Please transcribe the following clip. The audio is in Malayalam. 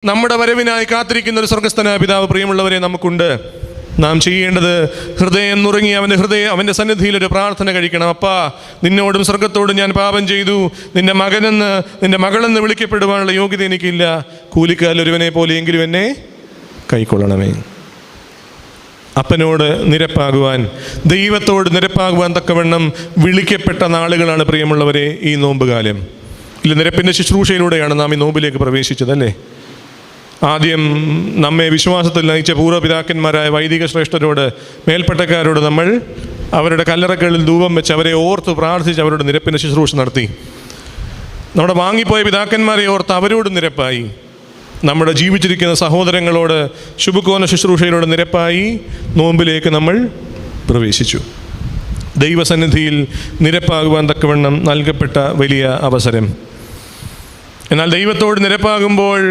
നമ്മുടെ വരവിനായി കാത്തിരിക്കുന്ന ഒരു സ്വർഗസ്ഥനായ പിതാവ് പ്രിയമുള്ളവരെ നമുക്കുണ്ട്. നാം ചെയ്യേണ്ടത് ഹൃദയം നുറുങ്ങി അവൻ്റെ സന്നിധിയിൽ ഒരു പ്രാർത്ഥന കഴിക്കണം. അപ്പാ, നിന്നോടും സ്വർഗത്തോടും ഞാൻ പാപം ചെയ്തു, നിന്റെ മകനെന്ന് നിന്റെ മകളെന്ന് വിളിക്കപ്പെടുവാനുള്ള യോഗ്യത എനിക്കില്ല. കൂലിക്കാരൊരുവനെ പോലെയെങ്കിലും എന്നെ കൈക്കൊള്ളണമേ. അപ്പനോട് നിരപ്പാകുവാൻ, ദൈവത്തോട് നിരപ്പാകുവാൻ തക്കവണ്ണം വിളിക്കപ്പെട്ട നാളുകളാണ് പ്രിയമുള്ളവരെ ഈ നോമ്പുകാലം. ഇല്ല, നിരപ്പിൻ്റെ ശുശ്രൂഷയിലൂടെയാണ് നാം ഈ നോമ്പിലേക്ക് പ്രവേശിച്ചതല്ലേ. ആദ്യം നമ്മെ വിശ്വാസത്തിൽ നയിച്ച പൂർവ്വപിതാക്കന്മാരായ വൈദിക ശ്രേഷ്ഠരോട്, മേൽപ്പട്ടക്കാരോട് നമ്മൾ അവരുടെ കല്ലറകളിൽ ധൂപം വെച്ച് അവരെ ഓർത്ത് പ്രാർത്ഥിച്ച് അവരുടെ നിരപ്പിൻ്റെ ശുശ്രൂഷ നടത്തി. നമ്മുടെ വാങ്ങിപ്പോയ പിതാക്കന്മാരെ ഓർത്ത് അവരോട് നിരപ്പായി. നമ്മുടെ ജീവിച്ചിരിക്കുന്ന സഹോദരങ്ങളോട് ശുഭകോന ശുശ്രൂഷയിലൂടെ നിരപ്പായി നോമ്പിലേക്ക് നമ്മൾ പ്രവേശിച്ചു. ദൈവസന്നിധിയിൽ നിരപ്പാകുവാൻ തക്കവണ്ണം നൽകപ്പെട്ട വലിയ അവസരം. എന്നാൽ ദൈവത്തോട് നിരപ്പാകുമ്പോൾ